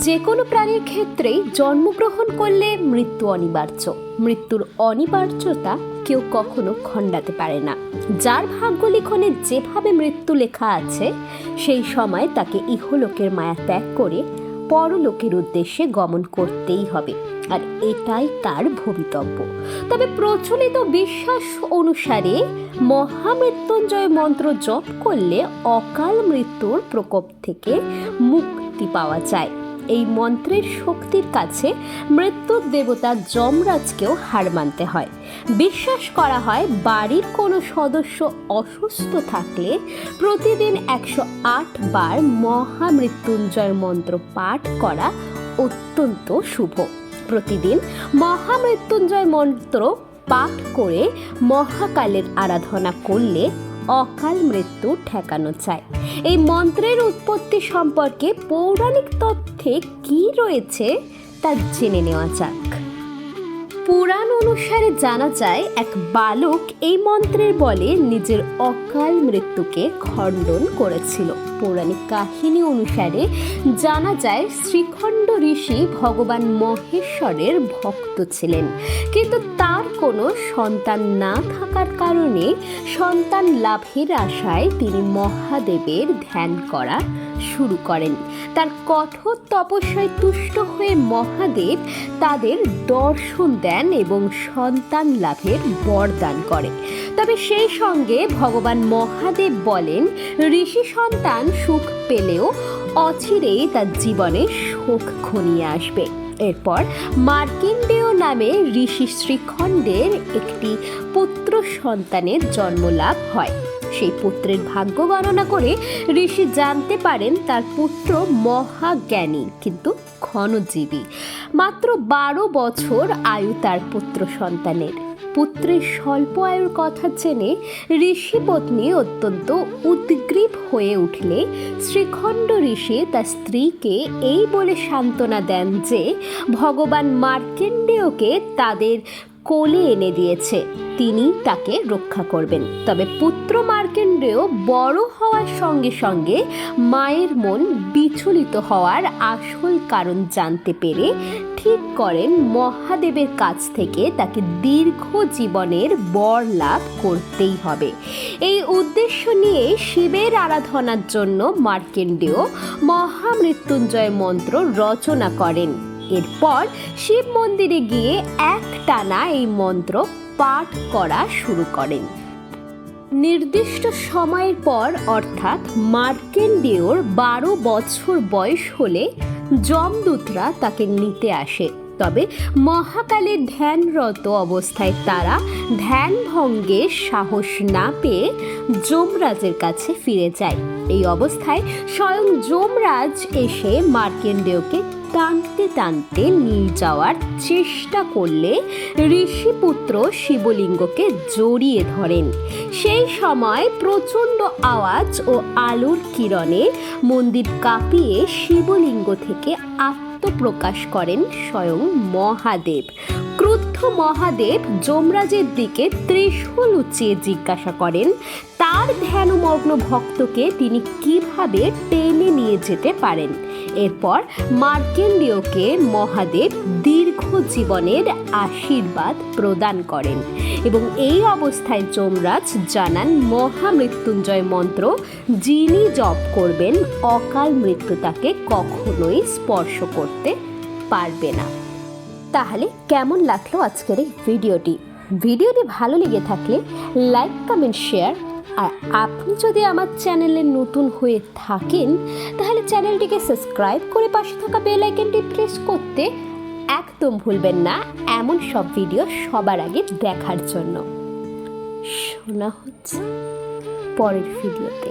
যে কোনো প্রাণীর ক্ষেত্রেই জন্মগ্রহণ করলে মৃত্যু অনিবার্য। মৃত্যুর অনিবার্যতা কেউ কখনো খণ্ডাতে পারে না। যার ভাগ্য লিখনে যেভাবে মৃত্যু লেখা আছে, সেই সময় তাকে ইহলোকের মায়া ত্যাগ করে পরলোকের উদ্দেশ্যে গমন করতেই হবে, আর এটাই তার ভবিতব্য। তবে প্রচলিত বিশ্বাস অনুসারে মহামৃত্যুঞ্জয় মন্ত্র জপ করলে অকাল মৃত্যুর প্রকোপ থেকে মুক্তি পাওয়া যায়। এই মন্ত্রের শক্তির কাছে মৃত্যুর দেবতা যমরাজকেও হার মানতে হয়। বিশ্বাস করা হয় বাড়ির কোনো সদস্য অসুস্থ থাকলে প্রতিদিন 108 বার মহামৃত্যুঞ্জয় মন্ত্র পাঠ করা অত্যন্ত শুভ। প্রতিদিন মহামৃত্যুঞ্জয় মন্ত্র পাঠ করে মহাকালের আরাধনা করলে অকাল মৃত্যু ঠেকানো যায়। এই মন্ত্রের উৎপত্তি সম্পর্কে পৌরাণিক তথ্যে কি রয়েছে তা জেনে নেওয়া যাক। পুরাণ অনুসারে জানা যায়, এক বালক এই মন্ত্রের বলে নিজের অকাল মৃত্যুকে খণ্ডন করেছিল। পৌরাণিক কাহিনী অনুসারে জানা যায়, শ্রীখণ্ড ঋষি ভগবান মহেশ্বরের ভক্ত ছিলেন, কিন্তু তার কোনো সন্তান না থাকার কারণে সন্তান লাভের আশায় তিনি মহাদেবের ধ্যান করা শুরু করেন। তার কঠোর তপস্যায় তুষ্ট হয়ে মহাদেব তাদের দর্শন দেন এবং সন্তান লাভের বরদান করে। তবে সেই সঙ্গে ভগবান মহাদেব বলেন, ঋষি সন্তান সুখ পেলেও অচিরেই তার জীবনে শোক ঘনিয়ে আসবে। এরপর মার্কেন্ডেয় নামে ঋষি শ্রীখণ্ডের একটি পুত্র সন্তানের জন্মলাভ হয়। সেই পুত্রের ভাগ্য গণনা করে ঋষি জানতে পারেন তার পুত্র মহাজ্ঞানী কিন্তু ক্ষণজীবী। মাত্র 12 বছর আয়ু তার পুত্র সন্তানের। পুত্রের স্বল্প আয়ুর কথা জেনে ঋষি পত্নী অত্যন্ত উদ্গ্রীব হয়ে উঠলে শ্রীখণ্ড ঋষি তার স্ত্রীকে এই বলে সান্ত্বনা দেন যে ভগবান মার্কেন্ডেয়কে তাদের কোলে এনে দিয়েছে, তিনি তাকে রক্ষা করবেন। তবে পুত্র মার্কেন্ডেয় বড় হওয়ার সঙ্গে সঙ্গে মায়ের মন বিচলিত হওয়ার আসল কারণ জানতে পেরে ঠিক করেন মহাদেবের কাছ থেকে তাকে দীর্ঘ জীবনের বর লাভ করতেই হবে। এই উদ্দেশ্য নিয়ে শিবের আরাধনার জন্য মার্কেন্ডেয় মহামৃত্যুঞ্জয় মন্ত্র রচনা করেন। এরপর শিব মন্দিরে গিয়ে একটানা এই মন্ত্র পাঠ করা শুরু করেন। নির্দিষ্ট সময়ের পর অর্থাৎ মার্কেন্ডেয়র 12 বছর বয়স হলে যমদূতরা তাকে নিতে আসে। তবে মহাকালের ধ্যানরত অবস্থায় তারা ধ্যান ভঙ্গের সাহস না পেয়ে যমরাজের কাছে ফিরে যায়। এই অবস্থায় স্বয়ং যমরাজ এসে মার্কেন্ডেয়কে টানতে টানতে নিয়ে যাওয়ার চেষ্টা করলে ঋষিপুত্র শিবলিঙ্গকে জড়িয়ে ধরেন। সেই সময় প্রচণ্ড আওয়াজ ও আলোর কিরণে মন্দির কাঁপিয়ে শিবলিঙ্গ থেকে আত্মপ্রকাশ করেন স্বয়ং মহাদেব। ক্রুদ্ধ মহাদেব যমরাজের দিকে ত্রিশূল উঁচিয়ে জিজ্ঞাসা করেন, তার ধ্যানমগ্ন ভক্তকে তিনি কিভাবে টেনে নিয়ে যেতে পারেন। এরপর মার্কেন্ডেয়কে মহাদেব দীর্ঘ জীবনের আশীর্বাদ প্রদান করেন এবং এই অবস্থায় যমরাজ জানান, মহামৃত্যুঞ্জয় মন্ত্র যিনি জপ করবেন অকাল মৃত্যু তাকে কখনোই স্পর্শ করতে পারবে না। তাহলে কেমন লাগলো আজকের এই ভিডিওটি ভালো লেগে থাকলে লাইক, কমেন্ট, শেয়ার। আর আপনি যদি আমার চ্যানেলে নতুন হয়ে থাকেন তাহলে চ্যানেলটিকে সাবস্ক্রাইব করে পাশে থাকা বেল আইকনটি প্রেস করতে একদম ভুলবেন না, এমন সব ভিডিও সবার আগে দেখার জন্য। শোনা হচ্ছে পরের ভিডিওতে।